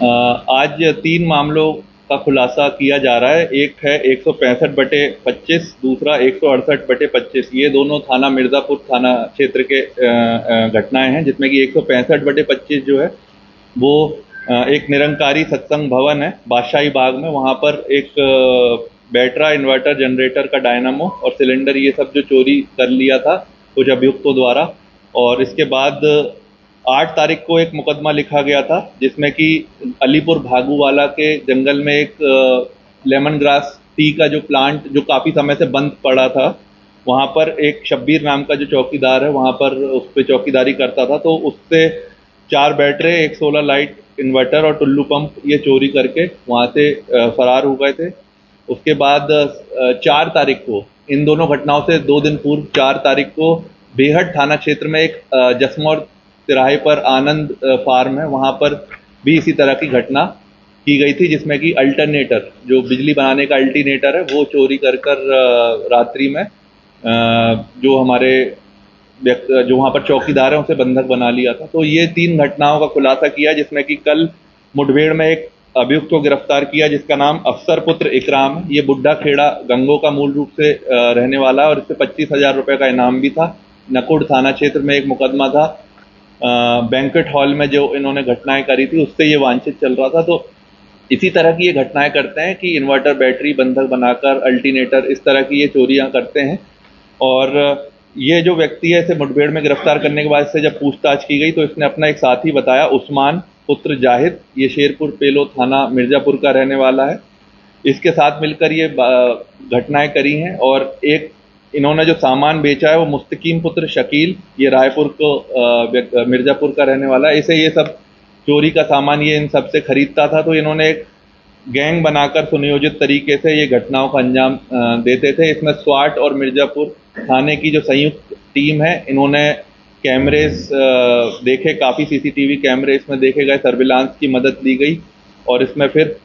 आज 3 मामलों का खुलासा किया जा रहा है। एक है 165/25, दूसरा 168/25। ये दोनों थाना मिर्ज़ापुर थाना क्षेत्र के घटनाएं हैं, जिसमें कि 165/25 जो है वो एक निरंकारी सत्संग भवन है बादशाही बाग में। वहाँ पर एक बैटरा इन्वर्टर जनरेटर का डायनामो और सिलेंडर ये सब जो चोरी कर लिया था कुछ अभियुक्तों द्वारा। और इसके बाद 8 तारीख को एक मुकदमा लिखा गया था, जिसमें कि अलीपुर भागूवाला के जंगल में एक लेमन ग्रास टी का जो प्लांट जो काफ़ी समय से बंद पड़ा था, वहाँ पर एक शब्बीर नाम का जो चौकीदार है वहाँ पर उस पर चौकीदारी करता था। तो उससे 4 बैटरे, एक 16 लाइट इन्वर्टर और टुल्लू पंप ये चोरी करके वहाँ से फरार हो गए थे। उसके बाद 4 तारीख को, इन दोनों घटनाओं से 2 दिन पूर्व 4 तारीख को बेहट थाना क्षेत्र में एक जसमौर तिराहे पर आनंद फार्म है, वहाँ पर भी इसी तरह की घटना की गई थी, जिसमें कि अल्टरनेटर जो बिजली बनाने का अल्टरनेटर है वो चोरी कर रात्रि में जो हमारे जो वहाँ पर चौकीदार है उसे बंधक बना लिया था। तो ये 3 घटनाओं का खुलासा किया, जिसमें कि कल मुठभेड़ में एक अभियुक्त को गिरफ्तार किया जिसका नाम अफसर पुत्र इकराम है। ये बुड्ढा खेड़ा गंगो का मूल रूप से रहने वाला है और इससे 25,000 रुपये का इनाम भी था। नकुड़ थाना क्षेत्र में एक मुकदमा था बैंक्वेट हॉल में जो इन्होंने घटनाएं करी थी, उससे ये वांछित चल रहा था। तो इसी तरह की ये घटनाएं करते हैं कि इन्वर्टर बैटरी बंधक बनाकर अल्टरनेटर इस तरह की ये चोरियां करते हैं। और ये जो व्यक्ति है इसे मुठभेड़ में गिरफ्तार करने के बाद इससे जब पूछताछ की गई तो इसने अपना एक साथी बताया, उस्मान पुत्र जाहिद, ये शेरपुर पेलो थाना मिर्ज़ापुर का रहने वाला है। इसके साथ मिलकर ये घटनाएं करी हैं। और एक इन्होंने जो सामान बेचा है वो मुस्तकीम पुत्र शकील, ये रायपुर को मिर्ज़ापुर का रहने वाला है। इसे ये सब चोरी का सामान ये इन सब से खरीदता था। तो इन्होंने एक गैंग बनाकर सुनियोजित तरीके से ये घटनाओं का अंजाम देते थे। इसमें स्वाट और मिर्ज़ापुर थाने की जो संयुक्त टीम है, इन्होंने कैमरेज देखे, काफ़ी सीसीटीवी कैमरे इसमें देखे गए, सर्विलांस की मदद ली गई। और इसमें फिर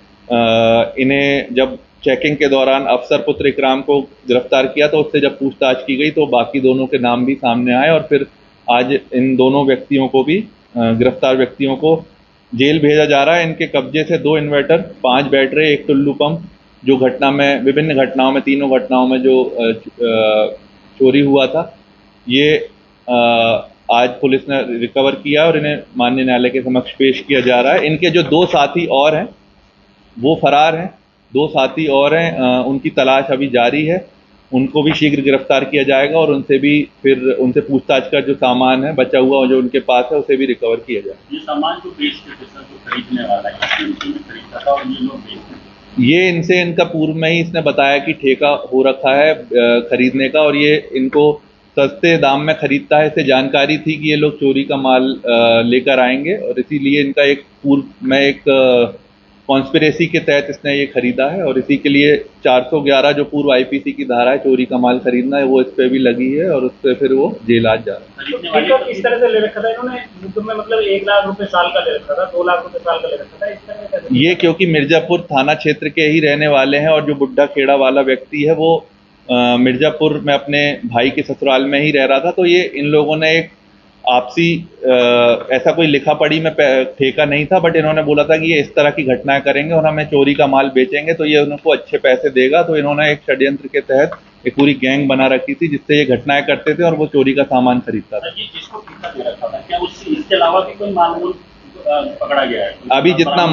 इन्हें जब चेकिंग के दौरान अफसर पुत्र इकराम को गिरफ्तार किया तो उससे जब पूछताछ की गई तो बाकी दोनों के नाम भी सामने आए। और फिर आज इन दोनों व्यक्तियों को भी, गिरफ्तार व्यक्तियों को जेल भेजा जा रहा है। इनके कब्जे से 2 इन्वर्टर, 5 बैटरी, एक टुल्लू पंप जो घटना में विभिन्न घटनाओं में, तीनों घटनाओं में जो चोरी हुआ था, ये आज पुलिस ने रिकवर किया और इन्हें माननीय न्यायालय के समक्ष पेश किया जा रहा है। इनके जो 2 साथी और हैं वो फरार हैं, 2 साथी और हैं, उनकी तलाश अभी जारी है। उनको भी शीघ्र गिरफ्तार किया जाएगा और उनसे भी फिर उनसे पूछताछ कर जो सामान है बचा हुआ जो उनके पास है उसे भी रिकवर किया जाएगा। ये सामान जो बेचते थे सर, जो खरीदने वाला है, खरीदता था और ये लोग बेचते थे। ये इनसे इनका पूर्व में ही इसने बताया कि ठेका हो रखा है खरीदने का और ये इनको सस्ते दाम में खरीदता है। इसे जानकारी थी कि ये लोग चोरी का माल लेकर आएंगे और इसीलिए इनका एक पूर्व में एक कॉन्स्पिरेसी के तहत इसने ये खरीदा है। और इसी के लिए 411 जो पूर्व आईपीसी की धारा है चोरी का माल खरीदना है वो इस पे भी लगी है और उससे फिर वो जेल आज जा रहा है। तो इस तरह से ले रखा था इन्होंने, में मतलब 1 लाख रुपए साल का ले रखा था, 2 लाख रुपए साल का ले रखा था, इस तरह से। ये क्योंकि मिर्ज़ापुर थाना क्षेत्र के ही रहने वाले हैं और जो बुड्ढा खेड़ा वाला व्यक्ति है वो मिर्ज़ापुर में अपने भाई के ससुराल में ही रह रहा था। तो ये इन लोगों ने एक आपसी ऐसा कोई लिखा पढ़ी में ठेका नहीं था, बट इन्होंने बोला था कि ये इस तरह की घटनाएं करेंगे और हमें चोरी का माल बेचेंगे तो ये उनको अच्छे पैसे देगा। तो इन्होंने एक षड्यंत्र के तहत एक पूरी गैंग बना रखी थी जिससे ये घटनाएं करते थे और वो चोरी का सामान खरीदता था। जिसको ठेका दे रखा था, क्या इसके अलावा भी कोई मामूल पकड़ा गया है? अभी जितना